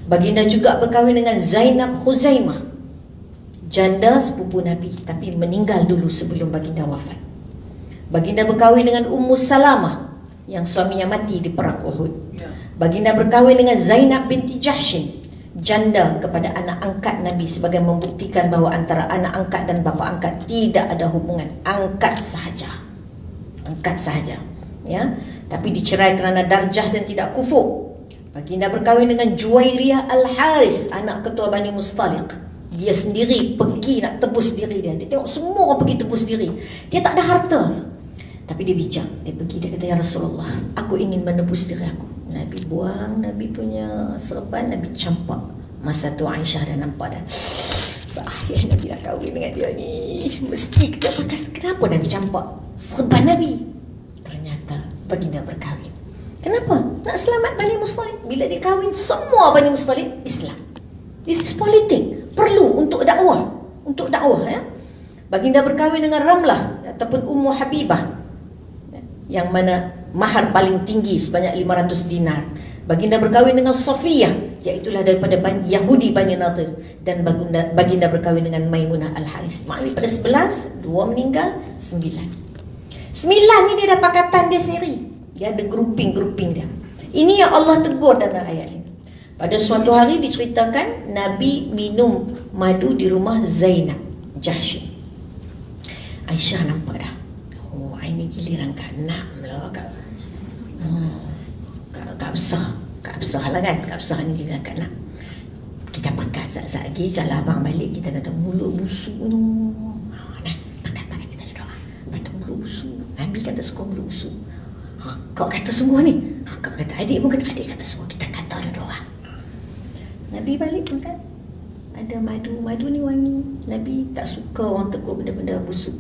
Baginda juga berkahwin dengan Zainab Khuzaimah, janda sepupu Nabi, tapi meninggal dulu sebelum baginda wafat. Baginda berkahwin dengan Ummu Salamah, yang suaminya mati di perang Uhud. Baginda berkahwin dengan Zainab binti Jahshin, janda kepada anak angkat Nabi, sebagai membuktikan bahawa antara anak angkat dan bapa angkat tidak ada hubungan, angkat sahaja, ya. Tapi dicerai kerana darjah dan tidak kufur. Baginda berkahwin dengan Juwairiyah Al-Haris, anak ketua Bani Mustaliq. Dia sendiri pergi nak tebus diri dia. Dia tengok semua orang pergi tebus diri, dia tak ada harta, tapi dia bijak. Dia pergi, dia kata, ya Rasulullah, aku ingin menebus diri aku. Nabi buang Nabi punya serban, Nabi campak. Masa tu Aisyah dah nampak dah, sahih Nabi dah kahwin dengan dia ni, mesti kita bekas. Kenapa Nabi campak serban Nabi? Ternyata baginda berkahwin. Kenapa? Nak selamat Bani Mustaliq. Bila dia kahwin, semua Bani Mustaliq Islam. This is politik, perlu untuk dakwah, ya. Baginda berkahwin dengan Ramlah ataupun Ummu Habibah, yang mana mahar paling tinggi sebanyak 500 dinar. Baginda berkahwin dengan Safiyah, iaitulah daripada Yahudi Bani Nadir. Dan baginda berkahwin dengan Maimunah Al-Haris. Maknanya pada 11, 2 meninggal, 9 ni dia dah pakatan dia sendiri. Dia ada grouping dia. Ini yang Allah tegur dalam ayat ini. Pada suatu hari diceritakan Nabi minum madu di rumah Zainab Jahsy. Aisyah nampak dah, oh ini giliran Kak Nam lah, Kak Absah lah kan. Kak Absah ni giliran Kak Nam. Kita pakat saat-saat lagi, kalau abang balik kita kata mulut busuk tu. Nah, pakat kita ada doa. Kata mulut busuk. Nabi kata suka mulut busuk. Kau kata semua ni. Kau kata adik pun kata, adik kata semua. Kita kata ada doa. Nabi balik pun kan ada madu ni wangi. Nabi tak suka orang tegur benda-benda busuk.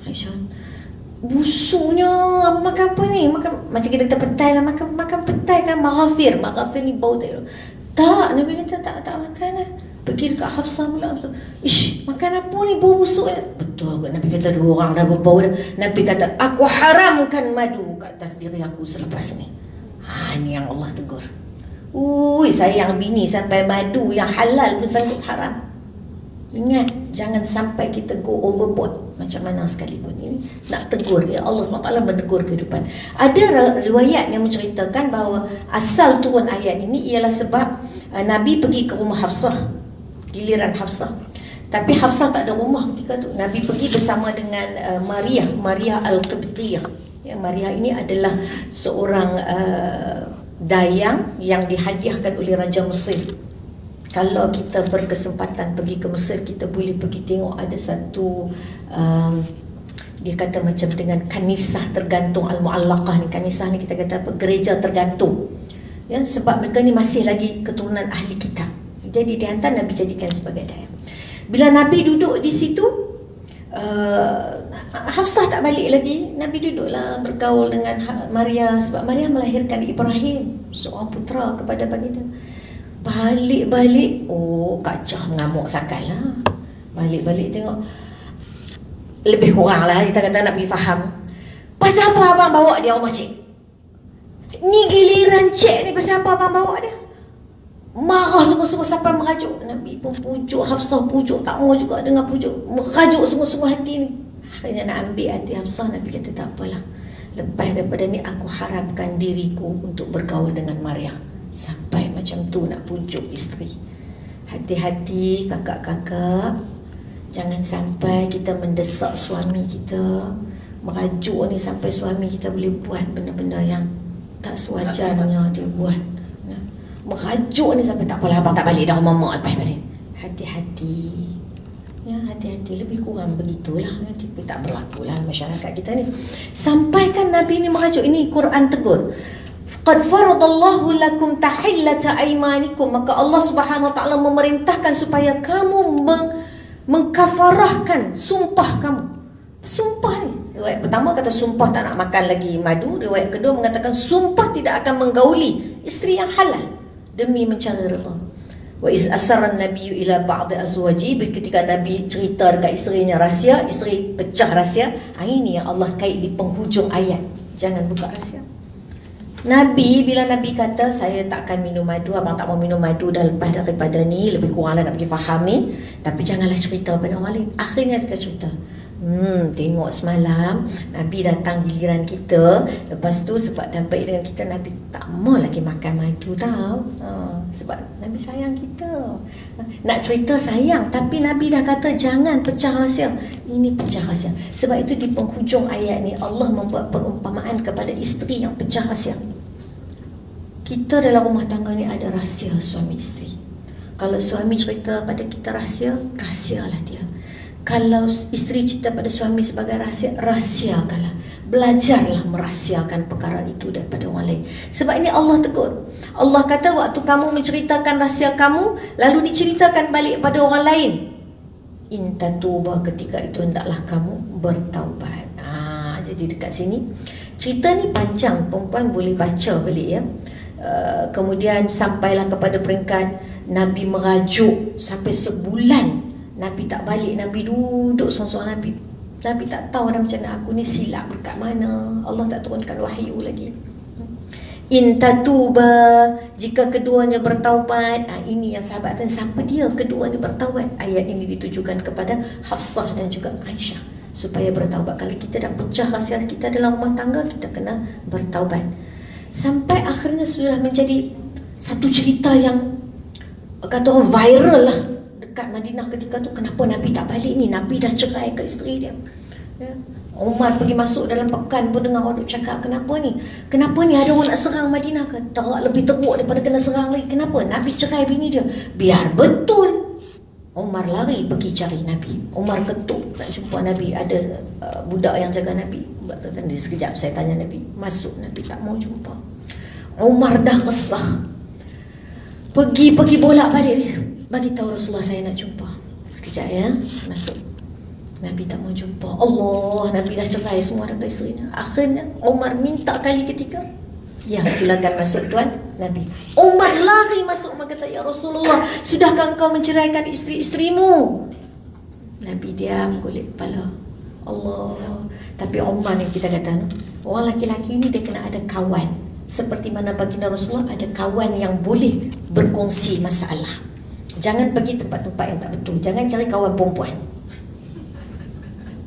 Aisyah, busuknya. Apa makan apa ni? Makan macam kita kata petai lah, makan petai kan, maghafir ni bau tak, Nabi kata tak makan lah. Pergi dekat Hafsah pula, ish, makan apa ni, bau busuk ni? Betul kot, Nabi kata 2 orang dah berbau dah. Nabi kata, aku haramkan madu kat atas diri aku selepas ni. Ni yang Allah tegur. Sayang bini sampai madu yang halal pun sanggup haram. Ingat, jangan sampai kita go overboard macam mana sekalipun. Ini nak tegur, ya Allah SWT menegur kehidupan. Ada riwayat yang menceritakan bahawa asal turun ayat ini ialah sebab Nabi pergi ke rumah Hafsah, giliran Hafsah. Tapi Hafsah tak ada rumah ketika tu. Nabi pergi bersama dengan Maria Al-Qibtiyah. Ya, Maria ini adalah seorang dayang yang dihadiahkan oleh Raja Mesir. Kalau kita berkesempatan pergi ke Mesir, kita boleh pergi tengok ada satu dia kata macam dengan kanisah tergantung Al-Mu'allaqah ni. Kanisah ni kita kata apa? Gereja tergantung. Ya, sebab mereka ni masih lagi keturunan ahli kitab. Jadi dihantar, Nabi jadikan sebagai dayang. Bila Nabi duduk di situ, Hafsah tak balik lagi. Nabi duduklah bergaul dengan Maria, sebab Maria melahirkan Ibrahim, seorang putera kepada baginda. Balik-balik, kacau, mengamuk sakal lah. Balik-balik tengok, lebih kurang lah kita kata nak pergi faham. Pasal apa abang bawa dia rumah cik? Ni giliran cik ni, pasal apa abang bawa dia? Marah sungguh-sungguh sampai merajuk. Nabi pun pujuk Hafsah, pujuk, tak mau juga dengar pujuk, merajuk sungguh-sungguh hati ni. Akhirnya nak ambil hati Hafsah. Nabi kata tak apalah, lepas daripada ni aku haramkan diriku untuk bergaul dengan Maria. Sampai macam tu nak pujuk isteri. Hati-hati kakak-kakak, jangan sampai kita mendesak suami kita, merajuk ni sampai suami kita boleh buat benda-benda yang tak sewajarnya dia buat. Merajuk ni sampai tak apalah abang tak balik dah rumah mak lepas ni. Hati-hati. Ya, hati-hati, lebih kurang begitulah. Tapi tak berlaku lah masyarakat kita ni. Sampaikan Nabi ni merajuk, ini Quran tegur. Qad faradallahu lakum tahillata aymanikum, maka Allah Subhanahu wa taala memerintahkan supaya kamu mengkafarahkan sumpah kamu. Sumpah ni, riwayat pertama kata sumpah tak nak makan lagi madu, riwayat kedua mengatakan sumpah tidak akan menggauli isteri yang halal demi mencari redha. Wa iz asarra an-nabiyyu ila ba'd azwaji, ketika Nabi cerita dekat isterinya rahsia, isteri pecah rahsia. Ini yang Allah kait di penghujung ayat, jangan buka rahsia. Nabi, bila Nabi kata saya tak akan minum madu, abang tak mau minum madu dah lepas daripada ni, lebih kuranglah nak pergi faham ni, tapi janganlah cerita pada orang lain. Akhirnya dia cerita, tengok semalam Nabi datang giliran kita, lepas tu sebab dapat dengan kita, Nabi tak mau lagi makan madu tau. Sebab Nabi sayang kita. Nak cerita sayang, tapi Nabi dah kata jangan pecah rahsia. Ini pecah rahsia. Sebab itu di penghujung ayat ni Allah membuat perumpamaan kepada isteri yang pecah rahsia. Kita dalam rumah tangga ni ada rahsia suami isteri. Kalau suami cerita pada kita rahsia, rahsialah dia. Kalau isteri cerita pada suami sebagai rahsia, rahsiakanlah. Belajarlah merahsiakan perkara itu daripada orang lain. Sebab ini Allah tegur. Allah kata waktu kamu menceritakan rahsia kamu, lalu diceritakan balik pada orang lain, in tatuba, ketika itu hendaklah kamu bertaubat. Jadi dekat sini cerita ni panjang, perempuan boleh baca balik ya. Kemudian sampailah kepada peringkat Nabi merajuk sampai sebulan Nabi tak balik. Nabi duduk seorang-seorang. Nabi tak tahu dah macam mana, aku ni silap dekat mana. Allah tak turunkan wahyu lagi. In tatuba, jika keduanya bertaubat. Ini yang sahabat tanya, siapa dia keduanya bertaubat? Ayat ini ditujukan kepada Hafsah dan juga Aisyah, supaya bertaubat. Kalau kita dah pecah rahsia kita dalam rumah tangga, kita kena bertaubat. Sampai akhirnya sudah menjadi satu cerita yang kata orang viral lah dekat Madinah ketika tu. Kenapa Nabi tak balik ni? Nabi dah cerai ke isteri dia. Ya. Umar pergi masuk dalam pekan pun dengar orang cakap, kenapa ni? Kenapa ni ada orang nak serang Madinah ke? Tak, lebih teruk daripada kena serang lagi. Kenapa? Nabi cerai bini dia. Biar betul. Umar lari pergi cari Nabi. Umar ketuk nak jumpa Nabi. Ada budak yang jaga Nabi. Dia sekejap saya tanya Nabi. Masuk, Nabi tak mau jumpa. Umar dah resah. Pergi bolak balik. Bagi tahu Rasulullah saya nak jumpa. Sekejap ya. Masuk. Nabi tak mau jumpa. Allah, Nabi dah cerai semua dengan isterinya. Akhirnya Umar minta kali ketiga, ya silakan masuk tuan Nabi. Umar lari masuk. Umar kata, ya Rasulullah, sudahkah engkau menceraikan isteri-isterimu? Nabi diam, golek kepala. Allah. Tapi Umar yang kita kata, orang laki-laki ni dia kena ada kawan. Seperti mana baginda Rasulullah ada kawan yang boleh berkongsi masalah. Jangan pergi tempat-tempat yang tak betul. Jangan cari kawan perempuan.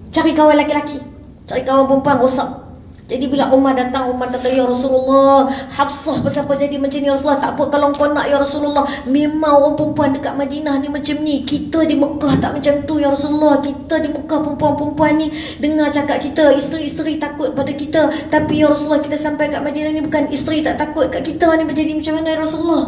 Cari kawan laki-laki. Cari kawan perempuan rosak. Jadi bila Umar datang, Umar kata, ya Rasulullah, Hafsah pasal apa jadi macam ni ya Rasulullah? Tak apa kalau kau nak ya Rasulullah. Memang orang perempuan dekat Madinah ni macam ni. Kita di Mekah tak macam tu ya Rasulullah. Kita di Mekah perempuan-perempuan ni dengar cakap kita, isteri-isteri takut pada kita. Tapi ya Rasulullah, kita sampai kat Madinah ni bukan isteri tak takut kat kita ni. Jadi macam mana ya Rasulullah?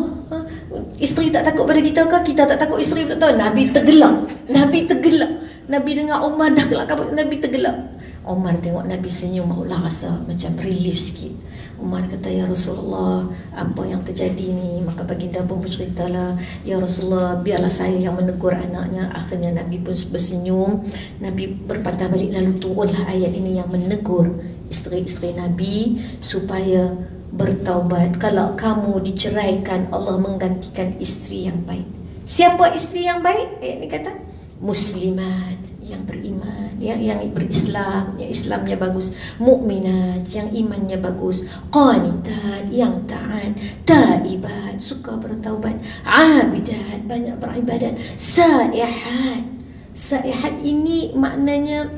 Isteri tak takut pada kita ke? Kita tak takut isteri tak tahu. Nabi tergelak. Nabi tergelak. Nabi dengar Umar dah gelak, Nabi tergelak. Umar tengok Nabi senyum, Allah rasa macam relief sikit. Umar kata, ya Rasulullah, apa yang terjadi ni? Maka baginda pun berceritalah, ya Rasulullah, biarlah saya yang menegur anaknya. Akhirnya Nabi pun bersenyum. Nabi berpatah balik, lalu turunlah ayat ini yang menegur isteri-isteri Nabi supaya bertaubat. Kalau kamu diceraikan, Allah menggantikan isteri yang baik. Siapa isteri yang baik? Ayat ni kata muslimat, yang beriman, yang berislam, yang Islamnya bagus, mukminat, yang imannya bagus, qanitat, yang taat, taibat, suka bertaubat, abidat, banyak beribadat, saihat. Saihat ini maknanya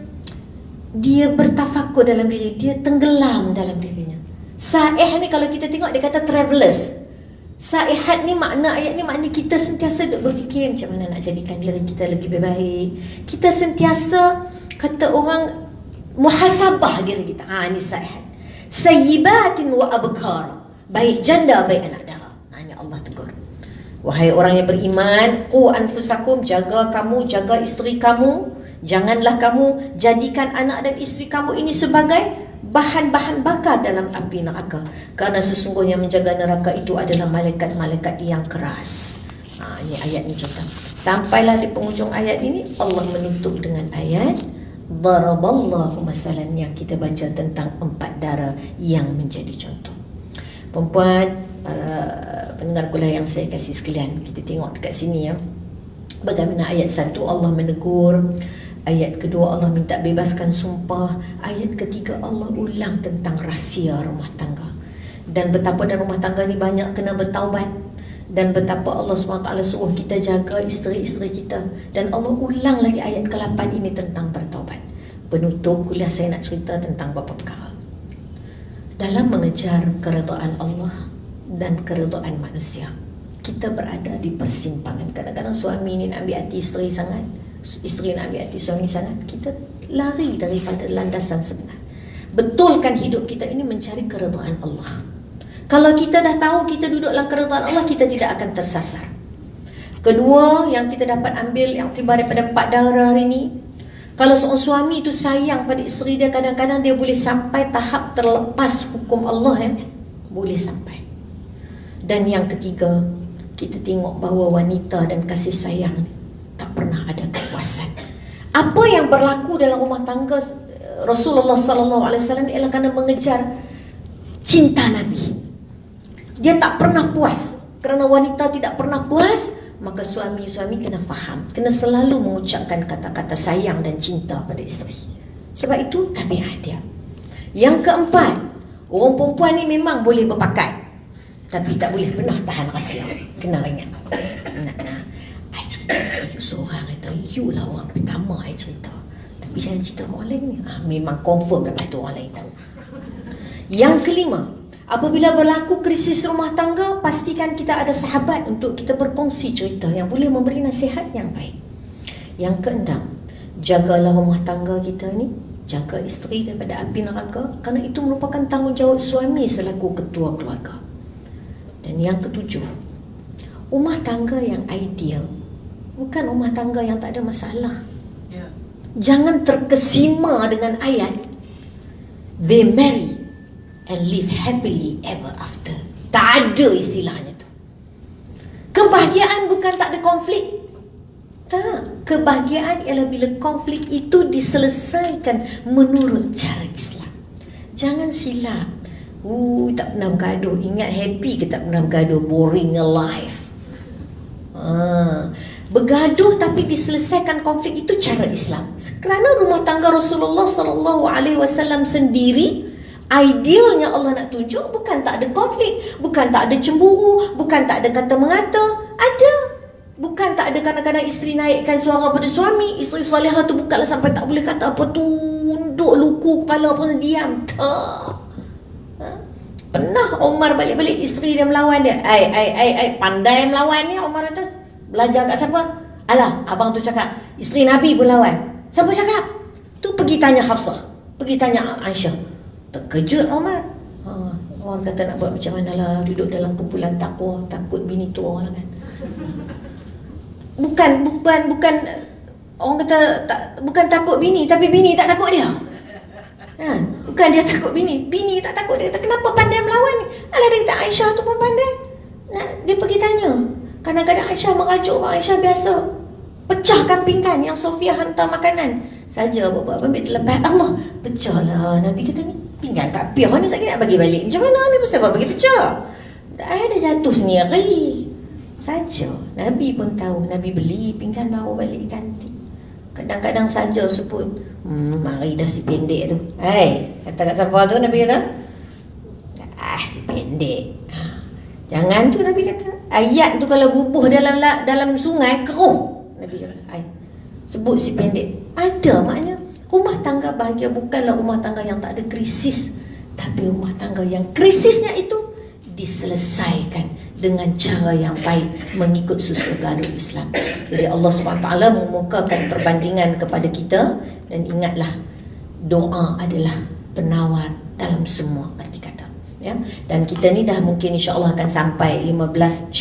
dia bertafakur dalam diri, dia tenggelam dalam dirinya. Saih ni kalau kita tengok dia kata travelers. Saihat ni makna ayat ni makna kita sentiasa duk berfikir macam mana nak jadikan diri kita lebih baik. Kita sentiasa kata orang muhasabah diri kita. Ni saihat. Sayyibatin wa abkar. Baik janda, baik anak dara. Ini Allah tegur. Wahai orang yang beriman, qu anfusakum, jaga kamu, jaga isteri kamu. Janganlah kamu jadikan anak dan isteri kamu ini sebagai bahan-bahan bakar dalam api neraka. Kerana sesungguhnya menjaga neraka itu adalah malaikat-malaikat yang keras. Ini ayat ni contoh. Sampailah di penghujung ayat ini, Allah menutup dengan ayat daraballahu masalan yang kita baca tentang 4 dara yang menjadi contoh. Perempuan, para pendengar kuliah yang saya kasih sekalian, kita tengok dekat sini ya. Bagaimana ayat 1 Allah menegur, ayat kedua Allah minta bebaskan sumpah, ayat ketiga Allah ulang tentang rahsia rumah tangga. Dan betapa dalam rumah tangga ni banyak kena bertaubat. Dan betapa Allah SWT suruh kita jaga isteri-isteri kita. Dan Allah ulang lagi ayat ke-8 ini tentang bertaubat. Penutup kuliah saya nak cerita tentang beberapa perkara. Dalam mengejar keredaan Allah dan keredaan manusia, kita berada di persimpangan. Kadang-kadang suami ni nak ambil hati isteri sangat, isteri nak ambil hati suami sangat. Kita lari daripada landasan sebenar. Betulkan hidup kita ini mencari keredaan Allah. Kalau kita dah tahu kita duduk dalam keredaan Allah, kita tidak akan tersasar. Kedua yang kita dapat ambil yang tiba daripada 4 dara hari ini, kalau seorang suami itu sayang pada isteri dia, kadang-kadang dia boleh sampai tahap terlepas hukum Allah boleh sampai. Dan yang ketiga, kita tengok bahawa wanita dan kasih sayang tak pernah ada kepuasan. Apa yang berlaku dalam rumah tangga Rasulullah SAW ialah kerana mengejar cinta Nabi. Dia tak pernah puas. Kerana wanita tidak pernah puas, maka suami-suami kena faham, kena selalu mengucapkan kata-kata sayang dan cinta pada isteri. Sebab itu tabiat dia. Yang keempat, orang perempuan ni memang boleh berpakat, tapi tak boleh pernah tahan rahsia. Kena ingat. I cerita kat you seorang, kata you lah orang pertama I cerita. Tapi jangan cerita ke orang lain ni. Memang confirm lepas tu orang lain tahu. Yang kelima, apabila berlaku krisis rumah tangga, pastikan kita ada sahabat untuk kita berkongsi cerita yang boleh memberi nasihat yang baik. Yang keenam, jagalah rumah tangga kita ni, jaga isteri daripada api neraka, kerana itu merupakan tanggungjawab suami selaku ketua keluarga. Dan yang ketujuh, rumah tangga yang ideal bukan rumah tangga yang tak ada masalah. Jangan terkesima dengan ayat they marry and live happily ever after. Tak ada istilahnya tu. Kebahagiaan bukan tak ada konflik. Tak, kebahagiaan ialah bila konflik itu diselesaikan menurut cara Islam. Jangan silap. Tak pernah bergaduh. Ingat happy ke tak pernah bergaduh? Boring life. Bergaduh tapi diselesaikan konflik itu cara Islam. Kerana rumah tangga Rasulullah SAW sendiri, idealnya Allah nak tunjuk bukan tak ada konflik, bukan tak ada cemburu, bukan tak ada kata mengata. Ada. Bukan tak ada kadang-kadang isteri naikkan suara pada suami, isteri salihah tu bukanlah sampai tak boleh kata apa, tunduk luku kepala pun diam. Tak. Pernah Umar balik-balik isteri dia melawan dia. Pandai melawan ni Umar tu. Belajar kat siapa? Alah, abang tu cakap isteri Nabi pun lawan. Siapa cakap? Tu pergi tanya Hafsah, pergi tanya Aisyah. Terkejut Umar. Orang kata nak buat macam mana lah, duduk dalam kumpulan takwa, takut bini tu orang kan. Bukan orang kata bukan takut bini, tapi bini tak takut dia. Bukan dia takut bini tak takut dia. Kenapa pandai melawan ni? Alah, dia kata Aisyah tu pun pandai. Dia pergi tanya. Kadang-kadang Aisyah merajuk, Aisyah biasa pecahkan pinggan yang Sofia hantar makanan saja. Bapak ambil terlepas, Allah pecahlah. Nabi kata ni pinggan tak piah ni, saya nak bagi balik. Macam mana ni, pasal apa bagi pecah? Dah jatuh sendiri saja. Nabi pun tahu. Nabi beli pinggan bawa balik ganti. Kadang-kadang saja sebut mari dah si pendek tu. Kata kat siapa tu Nabi kata? Si pendek. Jangan tu Nabi kata. Ayat tu kalau bubuh dalam sungai keruh. Nabi kata. Sebut si pendek. Ada maknanya rumah tangga bahagia bukanlah rumah tangga yang tak ada krisis, tapi rumah tangga yang krisisnya itu diselesaikan dengan cara yang baik mengikut susul galur Islam. Jadi Allah SWT memukakan perbandingan kepada kita. Dan ingatlah, doa adalah penawar dalam semua arti kata, ya. Dan kita ni dah mungkin insya-Allah akan sampai 15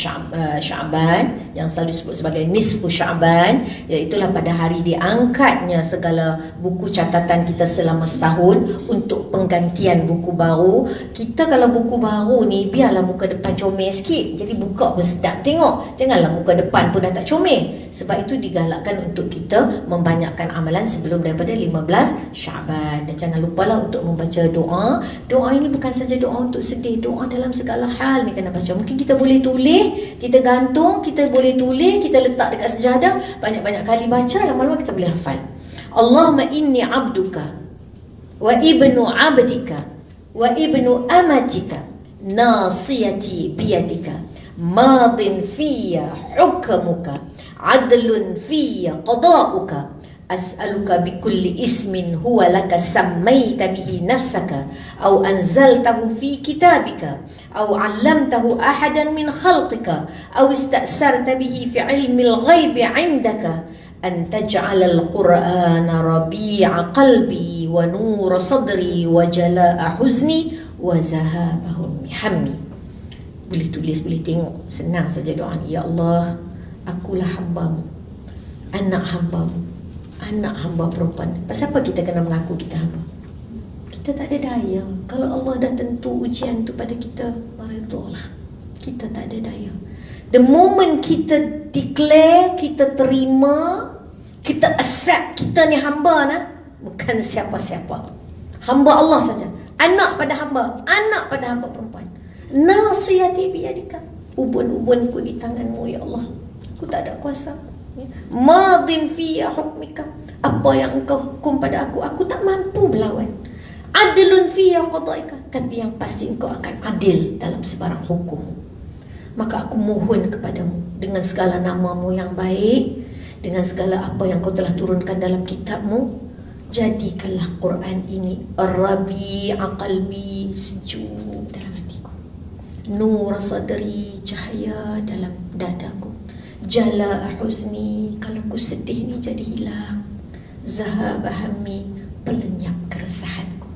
Syaban yang selalu disebut sebagai nisfu Syaban, iaitulah pada hari diangkatnya segala buku catatan kita selama setahun untuk penggantian buku baru. Kita kalau buku baru ni biarlah muka depan comel sikit, jadi buka pun sedap tengok. Janganlah muka depan pun dah tak comel. Sebab itu digalakkan untuk kita membanyakkan amalan sebelum daripada 15 Syaban. Dan jangan lupalah untuk membaca doa. Doa ini bukan saja doa untuk sedih, doa dalam segala hal ni kena baca. Mungkin kita boleh tulis, kita gantung, kita boleh tulis, kita letak dekat sejadah, banyak-banyak kali baca, lama-lama kita boleh hafal. Allahumma inni abduka wa ibnu abdika wa ibnu amatika nasiyati biyadika madin fiyya hukmuka adlun fiyya qada'uka as'aluka bikulli ismin huwa laka sammaita bihi nafsaka aw anzaltahu fi kitabika aw 'allamtahu ahadan min khalqika aw ista'sarta bihi fi 'ilmil ghaibi 'indaka an taj'ala al-Qur'ana rabi'a qalbi wa nura sadri wa jala'a huzni wa zahaba hammi. Boleh tulis, boleh tengok, senang saja doa ni. Ya Allah, akulah hamba-Mu, anak hamba-Mu, anak hamba perempuan. Pasal apa kita kena mengaku kita hamba? Kita tak ada daya. Kalau Allah dah tentu ujian tu pada kita, marilah. Kita tak ada daya. The moment kita declare, kita terima, kita accept kita ni hamba nah, bukan siapa-siapa. Hamba Allah saja. Anak pada hamba perempuan. Nasiyati biyadika. Ubun-ubunku di tanganmu ya Allah. Aku tak ada kuasa. Madin fiyya hukmika. Apa yang engkau hukum pada aku tak mampu melawan. Adlun fiyya qada'ika. Tapi yang pasti engkau akan adil dalam sebarang hukum. Maka aku mohon kepadamu dengan segala nama-Mu yang baik, dengan segala apa yang kau telah turunkan dalam kitab-Mu, jadikanlah Quran ini rabi'a qalbi, sejuk dalam hatiku, nur sadri, cahaya dalam dadaku, jala'a huzni, kalau ku sedih ni jadi hilang, zahaba hammi, pelenyap keresahanku.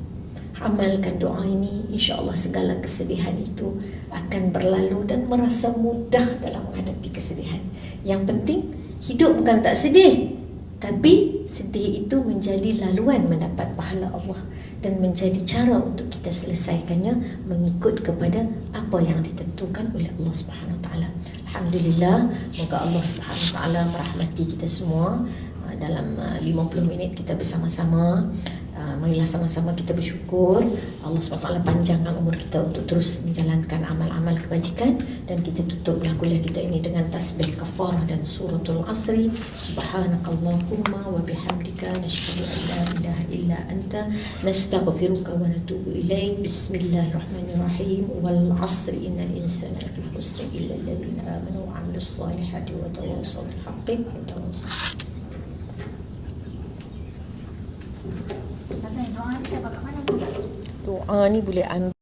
Amalkan doa ini, insya-Allah segala kesedihan itu akan berlalu dan merasa mudah dalam menghadapi kesedihan. Yang penting hidup bukan tak sedih, tapi sedih itu menjadi laluan mendapat pahala Allah dan menjadi cara untuk kita selesaikannya mengikut kepada apa yang ditentukan oleh Allah Subhanahu Wa Taala. Alhamdulillah, moga Allah Subhanahu Wa Taala merahmati kita semua. Dalam 50 minit kita bersama-sama, marilah sama-sama kita bersyukur Allah SWT panjangkan umur kita untuk terus menjalankan amal-amal kebajikan. Dan kita tutuplah kuliah kita ini dengan tasbih kafarah dan suratul asri. Subhanakallahumma wa bihamdika nashhadu an la ilaha illa anta nastaghfiruka wa natubu ilaik. Bismillahirrahmanirrahim. Wal asri innal insana lafi khusr illa alladhina amanu wa 'amilus solihati wa tawassaw bil haqqi wa tawassaw. Doa ni boleh ambil